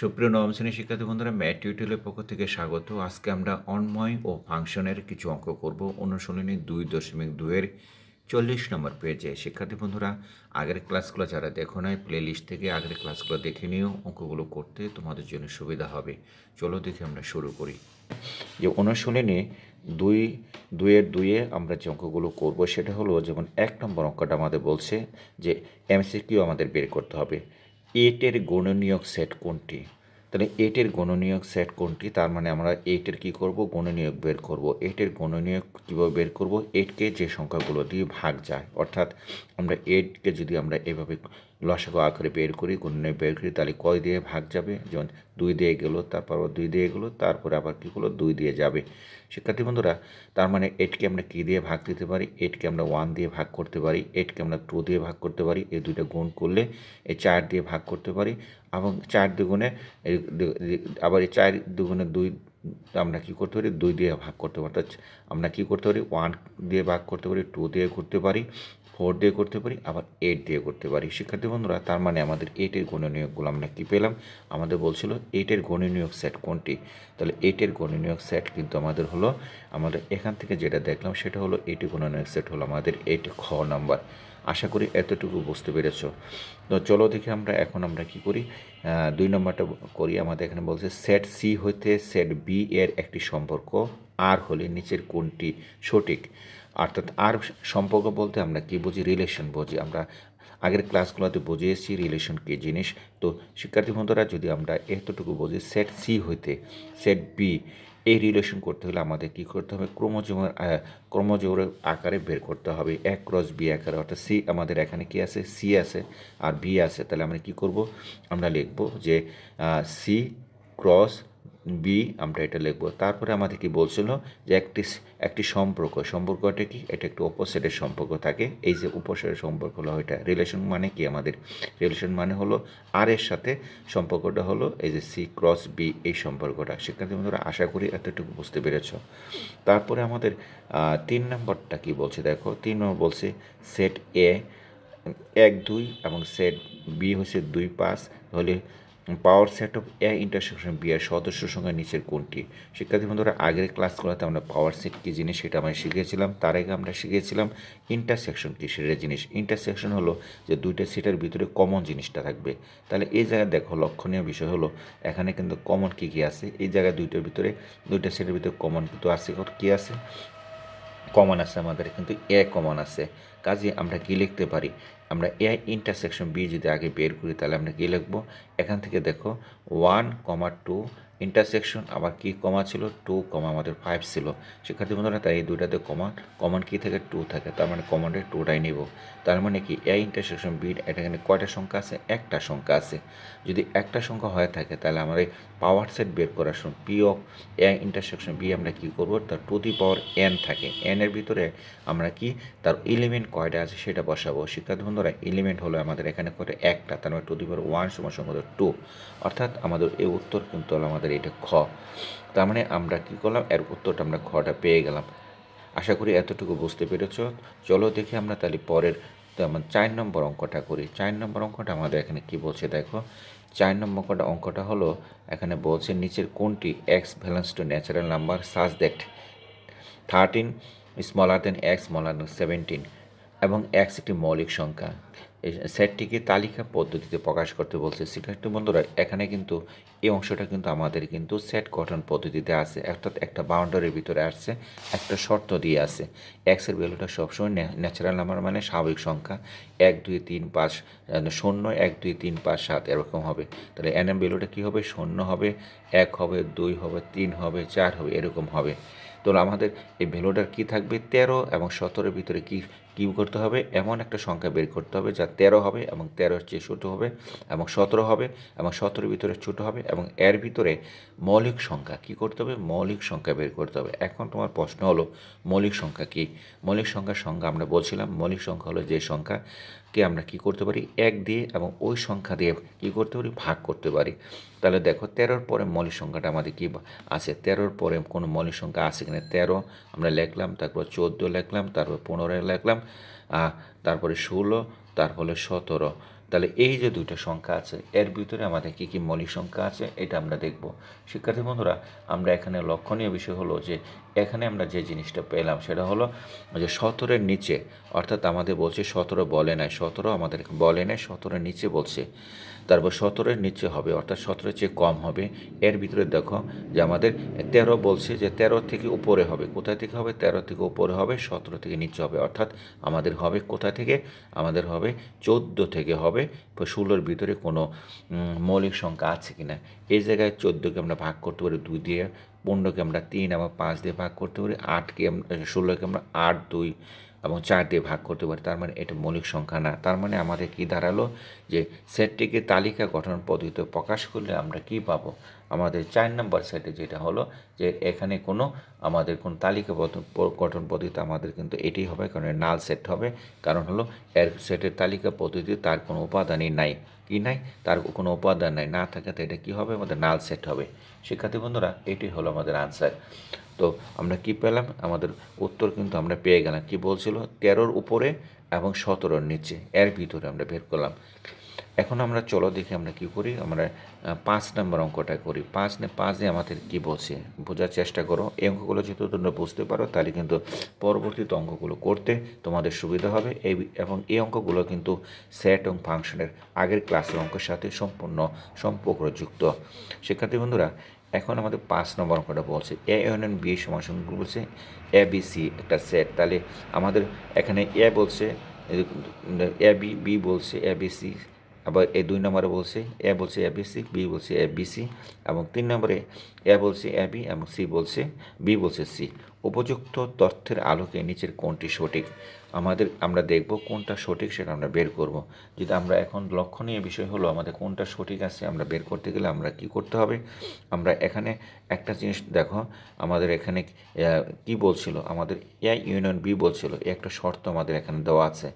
সুপ্রিয় নবম শ্রেণীর শিক্ষার্থী বন্ধুরা, ম্যাথ টিউটোরিয়ালের পক্ষ থেকে স্বাগত। আজকে আমরা অন্বয় ও ফাংশনের কিছু অঙ্ক করব। অনুশীলনী 2.2-এর 40 নম্বর পেজে। শিক্ষার্থী বন্ধুরা, আগের ক্লাসগুলো যারা দেখো নাই, প্লে লিস্ট থেকে আগের ক্লাসগুলো দেখে নিও, অঙ্কগুলো করতে তোমাদের জন্য সুবিধা হবে। চলো দেখে আমরা শুরু করি। যে অনুশীলনী 2.2-এ আমরা যে অঙ্কগুলো করব সেটা হলো, যেমন 1 নম্বর অঙ্কটা আমাদের বলছে যে এমসিকিউ আমাদের বের করতে হবে। 8-এর গুণনীয়ক সেট কোনটি? তাহলে 8-এর গুণনীয়ক সেট কোনটি, তার মানে আমরা 8-এর কী করব, গুণনীয়ক বের করব। 8-এর গুণনীয়ক কীভাবে বের করব? 8কে যে সংখ্যাগুলো দিয়ে ভাগ যায়, অর্থাৎ আমরা 8কে যদি আমরা এভাবে লসাগু আকারে বের করি, গুণনীয়ক বের করি, তাহলে কয় দিয়ে ভাগ যাবে? যেমন 2 দিয়ে গেলো, তারপর 2 দিয়ে গেলো, তারপরে আবার কী হলো, 2 দিয়ে যাবে। শিক্ষার্থী বন্ধুরা, তার মানে 8কে আমরা কী দিয়ে ভাগ দিতে পারি? 8কে আমরা 1 দিয়ে ভাগ করতে পারি, 8কে আমরা 2 দিয়ে ভাগ করতে পারি, এই দুইটা গুণ করলে এই 4 দিয়ে ভাগ করতে পারি, এবং 4 দুগুণে আবার এই 4 দুগুণে 2 আমরা কী করতে পারি? 2 দিয়ে ভাগ করতে পারি। অর্থাৎ আমরা কী করতে পারি? 1 দিয়ে ভাগ করতে পারি, 2 দিয়ে করতে পারি, 4 দিয়ে করতে পারি, আবার 8 দিয়ে করতে পারি। শিক্ষার্থী বন্ধুরা, তার মানে আমাদের 8-এর গুণনীয়কগুলো আমরা কী পেলাম? আমাদের বলছিল 8-এর গুণনীয়ক সেট কোনটি। তাহলে 8-এর গুণনীয়ক সেট কিন্তু আমাদের হলো, আমাদের এখান থেকে যেটা দেখলাম সেটা হলো 8-এর গুণনীয়ক সেট হলো আমাদের 8 খ নাম্বার। আশা করি এতটুকু বুঝতে পেরেছ। তো চলো দেখি আমরা কী করি। 2 নম্বরটা করি। আমাদের এখানে বলছে সেট সি হইতে সেট বি এর একটি সম্পর্ক আর হলে নিচের কোনটি সঠিক। অর্থাৎ আর সম্পর্ক বলতে আমরা কি বুঝি? রিলেশন বুঝি। আমরা আগের ক্লাসগুলোতে বুঝিয়েছি রিলেশন কী জিনিস। তো শিক্ষার্থী বন্ধুরা, যদি আমরা এতটুকু বুঝি, সেট সি হইতে সেট বি এই রিলেশন করতে হলে আমাদের কী করতে হবে? ক্রোমোজোমের আকারে বের করতে হবে, 1 ক্রস বি আকারে। অর্থাৎ সি আমাদের এখানে কি আছে? সি আছে আর বি আছে। তাহলে আমরা কী করব? আমরা লিখব যে সি ক্রস বি, আমরা এটা লিখব। তারপরে আমাদের কি বলছিল যে একটি সম্পর্কটা কি? এটা একটু অপোজিটের সম্পর্ক থাকে। এই যে অপোজিটের সম্পর্ক হলো এটা রিলেশন। মানে কি? আমাদের রিলেশন মানে হলো আর এর সাথে সম্পর্কটা হলো এই যে সি ক্রস বি, এই সম্পর্কটা। শিক্ষার্থী বন্ধুরা, আশা করি এতটুকু বুঝতে পেরেছ। তারপরে আমাদের 3 নম্বরটা কি বলছে দেখো। 3 নম্বর বলছে সেট এ 1 2 এবং সেট বি হচ্ছে 2 5 হলে power set of A intersection B এর সদস্য সংখ্যা নিচের কোনটি। শিক্ষার্থী বন্ধুরা, আগের ক্লাসগুলোতে আমরা পাওয়ার সেট কী জিনিস সেটা আমরা শিখেছিলাম। তার আগে আমরা শিখেছিলাম ইন্টারসেকশন কী সেটা জিনিস। ইন্টারসেকশন হলো যে দুইটা সেটের ভিতরে কমন জিনিসটা থাকবে। তাহলে এই জায়গায় দেখো, লক্ষণীয় বিষয় হলো এখানে কিন্তু কমন কী কী আছে। এই জায়গায় দুইটা সেটের ভিতরে কমন কিন্তু আছে। কী আছে? কমন আছে আমাদের, কিন্তু এ কমন আছে। কাজে আমরা কি লিখতে পারি? আমরা এ ইন্টারসেকশন বি যদি আগে বের করি, তাহলে আমরা কী লিখব? এখান থেকে দেখো 1, 2 ইন্টারসেকশন, আবার কি কমা ছিল? 2, আমাদের 5 ছিল। শিক্ষার্থী বন্ধুরা, তাই এই দুইটাতে কমন কী থাকে? 2 থাকে। তার মানে কমনটা 2টাই নিব। তার মানে কি এ ইন্টারসেকশন বি, এটা এখানে কয়টা সংখ্যা আছে? একটা সংখ্যা আছে। যদি একটা সংখ্যা হয়ে থাকে, তাহলে আমাদের পাওয়ার সেট বের করার সময় P of A intersection B আমরা কী করবো? তার টু দি পাওয়ার এন থাকে। এনের ভিতরে আমরা কি তার এলিমেন্ট কয়টা আছে সেটা বসাবো। শিক্ষার্থী বন্ধুরা, এলিমেন্ট হলো আমাদের এখানে করে একটা, তার মানে টু দি পাওয়ার 1 সমান সংখ্যা 2। অর্থাৎ আমাদের এই উত্তর কিন্তু হলো আমাদের এটা খ। তার মানে আমরা কী করলাম? এর উত্তরটা আমরা খটা পেয়ে গেলাম। আশা করি এতটুকু বুঝতে পেরেছ। চলো দেখি আমরা তাহলে পরের 4 নম্বর অঙ্কটা করি। 4 নম্বর অঙ্কটা আমাদের এখানে কি বলছে দেখো। 4 নম্বর অঙ্কটা হলো, এখানে বলছে নিচের কোনটি x valence two natural number such that 13 smaller then x smaller দেন 17 এবং এক্স একটি মৌলিক সংখ্যা। এই সেটটিকে তালিকা পদ্ধতিতে প্রকাশ করতে বলছে। শিক্ষার্থী বন্ধুরা, এখানে কিন্তু এই অংশটা কিন্তু আমাদের কিন্তু সেট গঠন পদ্ধতিতে আছে। অর্থাৎ একটা বাউন্ডারির ভিতরে আসছে, একটা শর্ত দিয়ে আছে। এক্সের ভ্যালুটা সবসময় ন্যাচারাল নাম্বার মানে স্বাভাবিক সংখ্যা। 1 2 3 5 0 1 2 3 5 7 এরকম হবে। তাহলে এন এম ভ্যালুটা কী হবে? 0 হবে, 1 হবে, 2 হবে, 3 হবে, 4 হবে, এরকম হবে। তো আমাদের এই ভ্যালুটার কী থাকবে? 13 এবং 17-এর ভিতরে কী করতে হবে? এমন একটা সংখ্যা বের করতে হবে যা 13 হবে এবং 13-এর চেয়ে ছোটো হবে, এবং 17 হবে এবং 17-এর ভিতরে ছোটো হবে, এবং এর ভিতরে মৌলিক সংখ্যা কী করতে হবে? মৌলিক সংখ্যা বের করতে হবে। এখন তোমার প্রশ্ন হলো, মৌলিক সংখ্যা কী? মৌলিক সংখ্যার সংখ্যা আমরা বলছিলাম, মৌলিক সংখ্যা হলো যে সংখ্যাকে আমরা কী করতে পারি? 1 দিয়ে এবং ওই সংখ্যা দিয়ে কী করতে পারি? ভাগ করতে পারি। তাহলে দেখো 13-র পরে মৌলিক সংখ্যাটা আমাদের কী আছে? 13-র পরে কোনো মৌলিক সংখ্যা আছে কিনা? 13 আমরা লিখলাম, তারপর 14 লিখলাম, তারপর 15 লিখলাম, তারপরে 16, তারপরে 17। তাহলে এই যে দুইটা সংখ্যা আছে এর ভিতরে আমাদের কী কী মৌলিক সংখ্যা আছে এটা আমরা দেখব। শিক্ষার্থী বন্ধুরা, আমরা এখানে লক্ষণীয় বিষয় হলো যে এখানে আমরা যে জিনিসটা পেলাম সেটা হলো যে 17-এর নিচে, অর্থাৎ আমাদের বলছে 17 বলে নাই, 17 আমাদের বলে নাই, 17-এর নিচে বলছে। তারপর 17-এর নিচে হবে, অর্থাৎ 17-এর চেয়ে কম হবে। এর ভিতরে দেখো যে আমাদের 13 বলছে যে 13 থেকে উপরে হবে। কোথায় থেকে হবে? 13 থেকে উপরে হবে, 17 থেকে নিচে হবে। অর্থাৎ আমাদের হবে কোথা থেকে? আমাদের হবে 14 থেকে হবে। 16-এর ভিতরে কোনো মৌলিক সংখ্যা আছে কি না। এই জায়গায় 14কে আমরা ভাগ করতে পারি 2 দিয়ে, 15কে আমরা 3 এবং 5 দিয়ে ভাগ করতে পারি, 8কে 16কে আমরা 8, 2 এবং 4 দিয়ে ভাগ করতে পারি। তার মানে এটা মৌলিক সংখ্যা না। তার মানে আমাদের কি দাঁড়ালো যে সেটটিকে তালিকা গঠন পদ্ধতিতে প্রকাশ করলে আমরা কি পাবো? আমাদের 4 নম্বর সেটে যেটা হলো যে এখানে আমাদের কোনো তালিকা গঠন পদ্ধতি আমাদের কিন্তু এটাই হবে, কারণ নাল সেট হবে। কারণ হলো এর সেটের তালিকা পদ্ধতিতে তার কোনো উপাদানই নাই। কি নাই? তার কোনো উপাদান নাই, না থাকাতে এটা কী হবে? আমাদের নাল সেট হবে। শিক্ষার্থী বন্ধুরা, এটি হলো আমাদের আনসার। তো আমরা কি পেলাম? আমাদের উত্তর কিন্তু আমরা পেয়ে গেলাম। কি বলছিল? 13-র উপরে এবং 17-র নিচে, এর ভিতরে আমরা বের করলাম। এখন আমরা চলো দেখি আমরা কি করি। আমরা 5 নম্বর অঙ্কটা করি। 5-এ আমাদের কি বলছে বোঝার চেষ্টা করো। এই অঙ্কগুলো যেহেতু তোমরা বুঝতে পারো তাহলে কিন্তু পরবর্তীতে অঙ্কগুলো করতে তোমাদের সুবিধা হবে। এবং এই অঙ্কগুলো কিন্তু সেট এবং ফাংশনের আগের ক্লাসের অঙ্কের সাথে সম্পূর্ণ সম্পর্কযুক্ত। শিক্ষার্থী বন্ধুরা, এখন আমাদের 5 নম্বর অঙ্কটা বলছে এ ইউনিয়ন বি সমান বলছে এ বি সি একটা সেট। তাহলে আমাদের এখানে এ বলছে এ বি, বি বলছে এ বি সি, আবার এই 2 নম্বরে বলছে এ বলছে এ বি সি, বি বলছে এ বি সি, এবং 3 নম্বরে এ বলছে এ বি এবং সি বলছে বি বলছে সি। উপযুক্ত তথ্যের আলোকে নিচের কোনটি সঠিক? আমরা দেখব কোনটা সঠিক সেটা আমরা বের করব। যদি আমরা এখন লক্ষণীয় বিষয় হলো আমাদের কোনটা সঠিক আছে আমরা বের করতে গেলে আমরা কি করতে হবে? আমরা এখানে একটা জিনিস দেখো, আমাদের এখানে কি বলছিল? আমাদের এ ইউনিয়ন বি বলছিল, একটা শর্ত আমাদের এখানে দেওয়া আছে।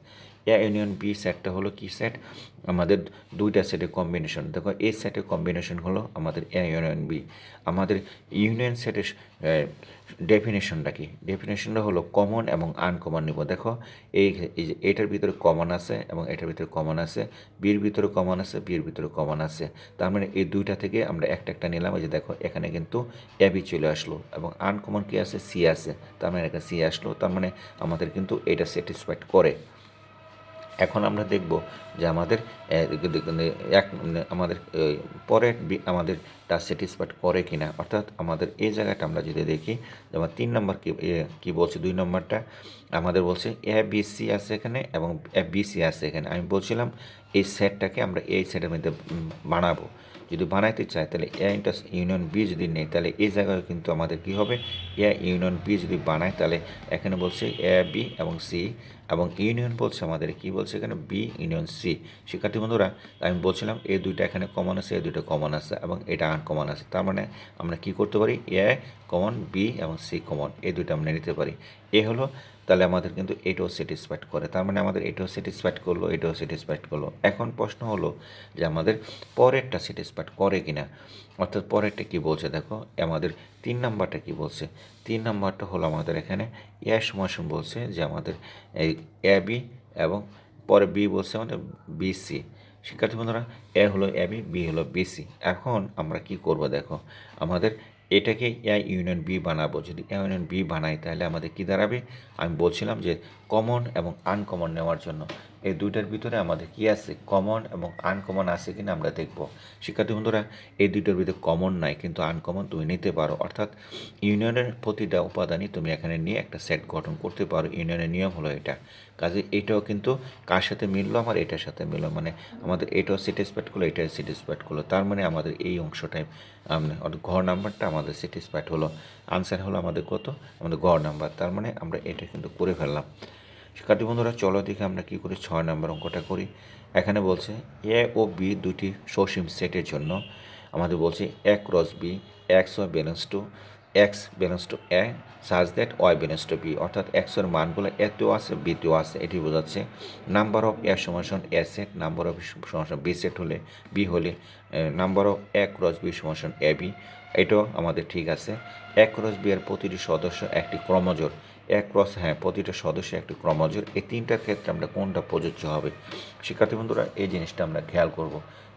এ ইউনিয়ন বি সেটটা হলো কি সেট? আমাদের দুইটা সেটের কম্বিনেশন। দেখো এই সেটের কম্বিনেশন হলো আমাদের এ ইউনিয়ন বি। আমাদের ইউনিয়ন সেটের ডেফিনেশনটা কি? ডেফিনেশনটা হলো কমন এবং আনকমন নিব। দেখো এই যে এটার ভিতরে কমন আছে এবং এটার ভিতরে কমন আছে, বির ভিতরে কমন আছে, বির ভিতরে কমন আছে। তার মানে এই দুইটা থেকে আমরা একটা একটা নিলাম। এই যে দেখো এখানে কিন্তু এ বি চলে আসলো এবং আনকমন কি আছে? সি আছে। তার মানে একটা সি আসলো। তার মানে আমাদের কিন্তু এটা স্যাটিসফাইড করে। এখন আমরা দেখব যে আমাদের আমাদের পরের আমাদেরটা স্যাটিসফাইড করে কিনা। অর্থাৎ আমাদের এই জায়গাটা আমরা যদি দেখি, যেমন 3 নম্বর কি বলছে? 2 নম্বরটা আমাদের বলছে এ বি সি আছে এখানে এবং এ বি সি আছে এখানে। আমি বলছিলাম এই সেটটাকে আমরা এই সেটের মধ্যে বানাবো। যদি বানাইতে চাই তাহলে এ ইউনিয়ন বি যদি নেই তাহলে এই জায়গায় কিন্তু আমাদের কি হবে? এ ইউনিয়ন বি যদি বানাই তাহলে এখানে বলছে এ বি এবং সি, এবং ইউনিয়ন বলছে আমাদের কি বলছে এখানে? B union C. শিক্ষার্থী বন্ধুরা, আমি বলছিলাম এই দুইটা এখানে কমন আছে, এই দুইটা কমন আছে এবং এটা আনকমন আছে। তার মানে আমরা কি করতে পারি? এ কমন, বি এবং সি কমন, এই দুইটা আমরা নিতে পারি। এ হলো, তাহলে আমাদের কিন্তু এটাও স্যাটিসফাইড করে। তার মানে আমাদের এটাও স্যাটিসফাইড করলো, এটাও স্যাটিসফাইড করলো। এখন প্রশ্ন হলো যে আমাদের পরেরটা স্যাটিসফাইড করে কিনা। অর্থাৎ পরেরটা কি বলছে দেখো, আমাদের 3 নাম্বারটা কি বলছে? 3 নাম্বারটা হলো আমাদের এখানে এ সমান বলছে যে আমাদের এই এ বি এবং পরে বি বলছে আমাদের বি সি। শিক্ষার্থী বন্ধুরা, এ হলো এ বি, বি হলো বি সি। এখন আমরা কি করব দেখো, আমাদের এটাকে এ ইউনিয়ন বি বানাবো। যদি এ ইউনিয়ন বি বানাই তাহলে আমাদের কি দাঁড়াবে? আমি বলছিলাম যে কমন এবং আনকমন নেওয়ার জন্য এই দুইটার ভিতরে আমাদের কি আছে? কমন এবং আনকমন আছে কিনা আমরা দেখব। শিক্ষার্থী বন্ধুরা, এই দুইটার ভিতরে কমন নাই কিন্তু আনকমন তুমি নিতে পারো। অর্থাৎ ইউনিয়নের প্রতিটা উপাদানই তুমি এখানে নিয়ে একটা সেট গঠন করতে পারো। ইউনিয়নের নিয়ম হলো এটা। কাজে এটাও কিন্তু কার সাথে মিললো? আমার এটার সাথে মিললো, মানে আমাদের এটাও স্যাটিসফাইড করলো, এটাও স্যাটিসফাইড করলো। তার মানে আমাদের এই অংশটাই ঘর নাম্বারটা আমাদের স্যাটিসফাইড হলো। আনসার হলো আমাদের কত? আমাদের ঘর নাম্বার। তার মানে আমরা এটা কিন্তু করে ফেললাম। শিক্ষার্থী বন্ধুরা, চলো দেখে আমরা কী করি, 6 নম্বর অঙ্কটা করি। এখানে বলছে এ ও বি দুটি সসীম সেটের জন্য আমাদের বলছে A cross B x y belongs to x belongs to A such that y belongs to B. অর্থাৎ এক্সের মানগুলো এতেও আছে, বিতেও আছে, এটি বোঝাচ্ছে। নাম্বার অফ এ সমান এ সেট, নাম্বার অফ সমান বি সেট হলে বি হলে number of A cross B সমান এ বি, এটাও আমাদের ঠিক আছে। এ ক্রস বি এর প্রতিটি সদস্য একটি ক্রমজোড়, এক ক্রস হ্যাঁ প্রতিটা সদস্য একটি ক্রমজোড়, এই তিনটার ক্ষেত্রে আমরা কোনটা প্রযোজ্য হবে? শিক্ষার্থী বন্ধুরা এই জিনিসটা আমরা খেয়াল করব।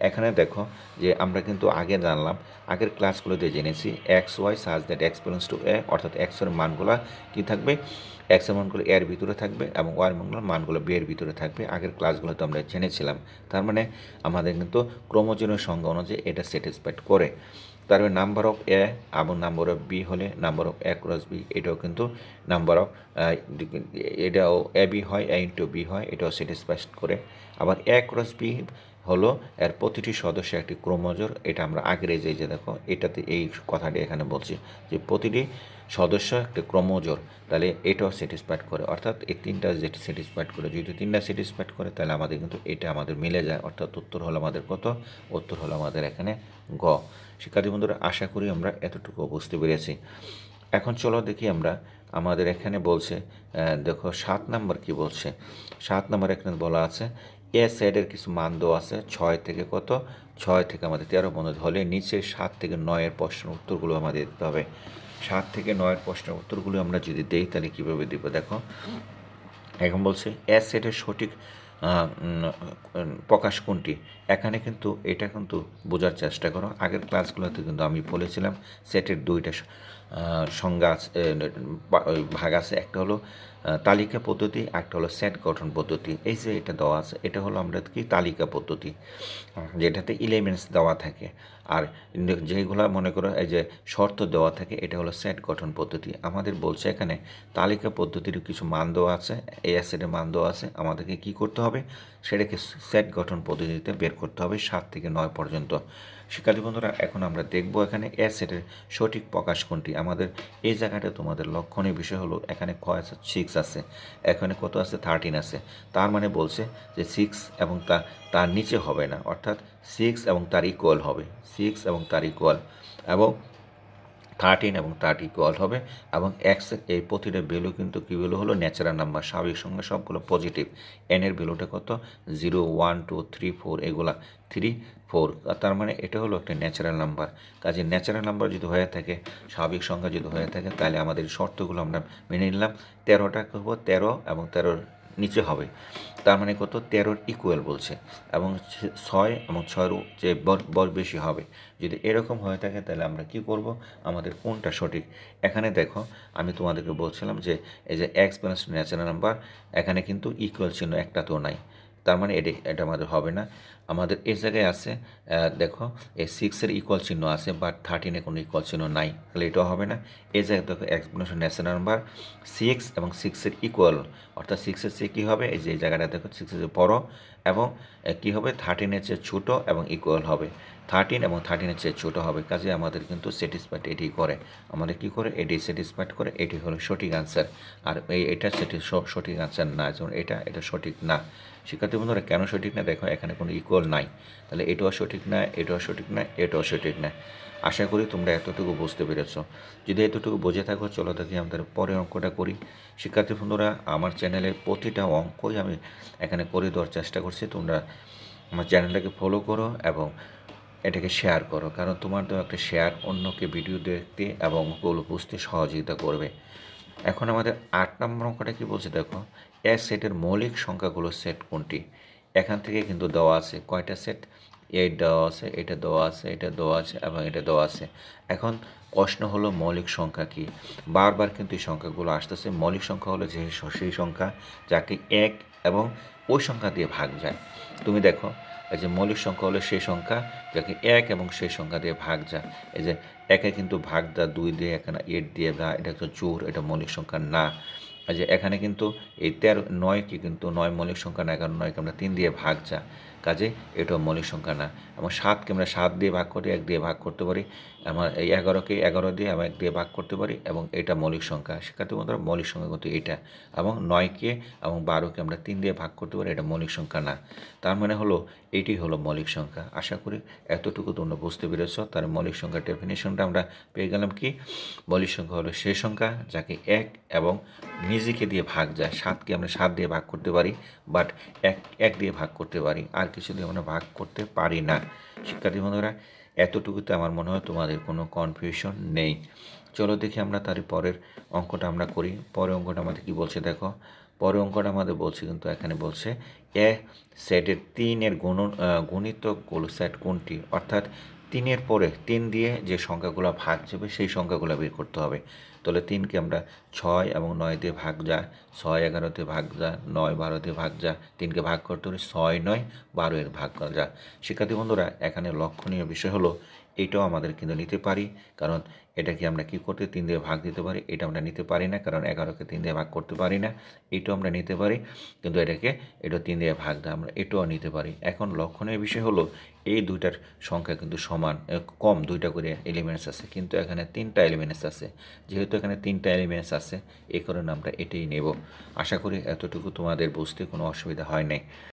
এখানে দেখো যে আমরা কিন্তু আগে জানলাম, আগের ক্লাসগুলোতে জেনেছি x y such that x belongs to A, অর্থাৎ এক্সের মানগুলো কী থাকবে, এক্সের মানগুলো এর ভিতরে থাকবে এবং ওয়ার মানগুলো বি এর ভিতরে থাকবে। আগের ক্লাসগুলোতে আমরা জেনেছিলাম। তার মানে আমাদের কিন্তু ক্রমজোড়ের সংজ্ঞা অনুযায়ী এটা স্যাটিসফাইড করে। তারপরে নাম্বার অফ এ এবং নাম্বার অফ বি হলে number of A cross B, এটাও কিন্তু নাম্বার অফ এটাও এ বি হয়, এ ইন্টু বি হয়, এটাও স্যাটিসফাই করে। আবার এ ক্রস বি হলো এর প্রতিটি সদস্য একটি ক্রমজোড়, এটা আমরা আগের এই যে দেখো এটাতে এই কথাটি এখানে বলছি যে প্রতিটি সদস্য একটা ক্রমজোড়, তাহলে এটাও স্যাটিসফাইড করে। অর্থাৎ এই তিনটা যেটা স্যাটিসফাইড করে, যদি তিনটা স্যাটিসফাইড করে তাহলে আমাদের কিন্তু এটা আমাদের মিলে যায়। অর্থাৎ উত্তর হলো আমাদের কত? উত্তর হলো আমাদের এখানে গ। শিক্ষার্থী বন্ধুরা আশা করি আমরা এতটুকু বুঝতে পেরেছি। এখন চলো দেখি আমরা আমাদের এখানে বলছে, দেখো 7 নম্বর কি বলছে। 7 নম্বর এখানে বলা আছে এ সাইডের কিছু মান দেওয়া আছে 6 থেকে কত, 6 থেকে আমাদের 13 পর্যন্ত হলে নিচে 7 থেকে 9-এর প্রশ্নের উত্তরগুলো আমাদের দিতে হবে। 7 থেকে 9-এর প্রশ্নের উত্তরগুলো আমরা যদি দেই তাহলে কীভাবে দিব দেখো। এখন বলছে এ সেটের সঠিক প্রকাশ কোনটি? এখানে কিন্তু এটা কিন্তু বোঝার চেষ্টা করো। আগের ক্লাসগুলোতে কিন্তু আমি বলেছিলাম সেটের দুইটা সংজ্ঞা আছে, ভাগ আছে। একটা হলো তালিকা পদ্ধতি, একটা হলো সেট গঠন পদ্ধতি। এই যে এটা দেওয়া আছে এটা হলো আমরা কি তালিকা পদ্ধতি, যেটাতে এলিমেন্টস দেওয়া থাকে। আর যেগুলো মনে করো এই যে শর্ত দেওয়া থাকে এটা হলো সেট গঠন পদ্ধতি। আমাদের বলছে এখানে তালিকা পদ্ধতির কিছু মান দেওয়া আছে, এই সেটের মান দেওয়া আছে, আমাদেরকে কি করতে হবে সেটাকে সেট গঠন পদ্ধতিতে বের করতে হবে 7 থেকে 9 পর্যন্ত। শিক্ষার্থী বন্ধুরা এখন আমরা দেখব এখানে এ সেটের সঠিক প্রকাশ কোনটি। আমাদের এই জায়গাটা তোমাদের লক্ষণীয় বিষয় হলো এখানে কয় আছে 6 আছে, এখানে কত আছে 13 আছে। তার মানে বলছে যে 6 এবং তার নিচে হবে না, অর্থাৎ 6 এবং তার ইকুয়াল হবে, 6 এবং তার ইকুয়াল, এবং 13 এবং তার ইকুয়াল হবে। এবং এক্সের এই প্রতিটা ভ্যালু কিন্তু কী ভ্যালু হলো ন্যাচারাল নাম্বার, স্বাভাবিক সংখ্যা সবগুলো পজিটিভ। এনের ভ্যালুটা কত 0 1 2 3 4, এগুলা 3 4, তার মানে এটা হলো একটা ন্যাচারাল নাম্বার। কাজে ন্যাচারাল নাম্বার যদি হয়ে থাকে, স্বাভাবিক সংখ্যা যদি হয়ে থাকে, তাহলে আমাদের শর্তগুলো আমরা মেনে নিলাম। 13টা করবো 13 এবং 13 নিচে হবে, তার মানে কত 13-র ইকুয়াল বলছে, এবং 6 এবং 6-এর যে বর বেশি হবে। যদি এরকম হয়ে থাকে তাহলে আমরা কি করব, আমাদের কোনটা সঠিক। এখানে দেখো আমি তোমাদেরকে বলছিলাম যে এই যে এক্স ব্যালেন্স ন্যাচারাল নাম্বার, এখানে কিন্তু ইকুয়াল চিহ্ন একটাতেও নাই, তার মানে এটা আমাদের হবে না। আমাদের এই জায়গায় আছে দেখো এই 6-এর ইকুয়াল চিহ্ন আছে, বাট 13-এ কোনো ইকুয়াল চিহ্ন নাই, তাহলে এটাও হবে না। এই জায়গায় দেখো এক্সপ্লেনেশন ন্যাচারাল নাম্বার 6 এবং 6-এর ইকুয়াল, অর্থাৎ 6-এর চেয়ে কী হবে, এই যে এই জায়গাটা দেখো 6-এর চেয়ে বড়, এবং কী হবে 13-এর চেয়ে ছোটো এবং ইকুয়াল হবে, 13 এবং 13-এর চেয়ে ছোটো হবে। কাজে আমাদের কিন্তু স্যাটিসফাইড এটি করে, আমাদের কি করে এটি স্যাটিসফাইড করে, এটি হলো সঠিক আনসার। আর এটা সঠিক আনসার না, যেমন এটা সঠিক না। শিক্ষার্থী বন্ধুরা কেন সঠিক না, দেখো এখানে কোনো ইকুয়াল নাই, তাহলে এটাও সঠিক না, এটাও সঠিক না, এটাও সঠিক না। আশা করি তোমরা এতটুকু বুঝতে পেরেছ। যদি এতটুকু বুঝে থাকো চলো দেখি আমাদের পরের অঙ্কটা করি। শিক্ষার্থী বন্ধুরা আমার চ্যানেলের প্রতিটা অঙ্কই আমি এখানে করে দেওয়ার চেষ্টা করছি, তোমরা আমার চ্যানেলটাকে ফলো করো এবং এটাকে শেয়ার করো, কারণ তোমার তো একটা শেয়ার অন্যকে ভিডিও দেখতে এবং অঙ্কগুলো বুঝতে সহযোগিতা করবে। এখন আমাদের 8 নম্বর অঙ্কটা কী বলছে দেখো, এ সেটের মৌলিক সংখ্যাগুলো সেট কোনটি। এখান থেকে কিন্তু দেওয়া আছে কয়টা সেট, 8 দেওয়া আছে, এটা দেওয়া আছে, এটা দেওয়া আছে এবং এটা দেওয়া আছে। এখন প্রশ্ন হলো মৌলিক সংখ্যা কি, বারবার কিন্তু এই সংখ্যাগুলো আসতেছে। মৌলিক সংখ্যা হলো যে সেই সংখ্যা যাকে 1 এবং ওই সংখ্যা দিয়ে ভাগ যায়। তুমি দেখো এই যে মৌলিক সংখ্যা হলো সেই সংখ্যা যাকে 1 এবং সেই সংখ্যা দিয়ে ভাগ যায়। এই যে 1-এ কিন্তু ভাগ দা 2 দিয়ে, এখানে 8 দিয়ে দা, এটা একটা জোর, এটা মৌলিক সংখ্যা না। এই যে এখানে কিন্তু এই 9কে কিন্তু 9 মৌলিক সংখ্যা না, কারণ 9কে আমরা 3 দিয়ে ভাগ যা, কাজে এটাও মৌলিক সংখ্যা না। এবং 7কে আমরা 7 দিয়ে ভাগ করি, 1 দিয়ে ভাগ করতে পারি, আমার এই 11কে 11 দিয়ে আমরা 1 দিয়ে ভাগ করতে পারি, এবং এটা মৌলিক সংখ্যা। শিক্ষার্থী বন্ধুরা মৌলিক সংখ্যা কিন্তু এটা, এবং 9কে এবং 12কে আমরা 3 দিয়ে ভাগ করতে পারি, এটা মৌলিক সংখ্যা না। তার মানে হলো এটি হলো মৌলিক সংখ্যা। আশা করি এতটুকু তোমরা বুঝতে পেরেছ। তার মৌলিক সংখ্যার ডেফিনেশনটা আমরা পেয়ে গেলাম কি, মৌলিক সংখ্যা হলো সেই সংখ্যা যাকে 1 এবং নিজেকে দিয়ে ভাগ যায়। 7কে আমরা 7 দিয়ে ভাগ করতে পারি, বাট 1 দিয়ে ভাগ করতে পারি, আর আর কিছু দিয়ে আমরা ভাগ করতে পারি না। শিক্ষার্থী বন্ধুরা, এতটুকুতে আমার মনে হয় তোমাদের কোনো কনফিউশন নেই। চলো দেখি আমরা তার পরের অঙ্কটা আমরা করি। পরের অঙ্কটা আমাদের কী বলছে দেখো। পরের অঙ্কটা আমাদের বলছে কিন্তু এখানে বলছে এ সেটের 3-এর গুণিতক সেট কোনটি, অর্থাৎ 3-এর পরে 3 দিয়ে যে সংখ্যাগুলো ভাগ যাবে সেই সংখ্যাগুলো বের করতে হবে। তাহলে 3কে আমরা 6 এবং 9 দিয়ে ভাগ যা, 6 11 দিয়ে ভাগ যা, 9 12 দিয়ে ভাগ যা, 3কে ভাগ করতে হলে 6 9 12 এর ভাগ করা যা। শিক্ষার্থী বন্ধুরা, এখানে লক্ষণীয় বিষয় হলো এইটাও আমাদের কিন্তু নিতে পারি, কারণ এটাকে আমরা কী করতে 3 দিয়ে ভাগ দিতে পারি, এটা আমরা নিতে পারি না, কারণ 11কে 3 দিয়ে ভাগ করতে পারি না। এইটাও আমরা নিতে পারি, কিন্তু এটা 3 দিয়ে ভাগ দেয় আমরা এটাও নিতে পারি। এখন লক্ষণীয় বিষয় হলো এই দুইটার সংখ্যা কিন্তু সমান, কম 2টা করে এলিমেন্টস আছে, কিন্তু এখানে 3টা এলিমেন্টস আছে। যেহেতু এখানে 3টা এলিমেন্টস আছে, এই কারণে আমরা এটাই নেব। আশা করি এতটুকু তোমাদের বুঝতে কোনো অসুবিধা হয় নাই।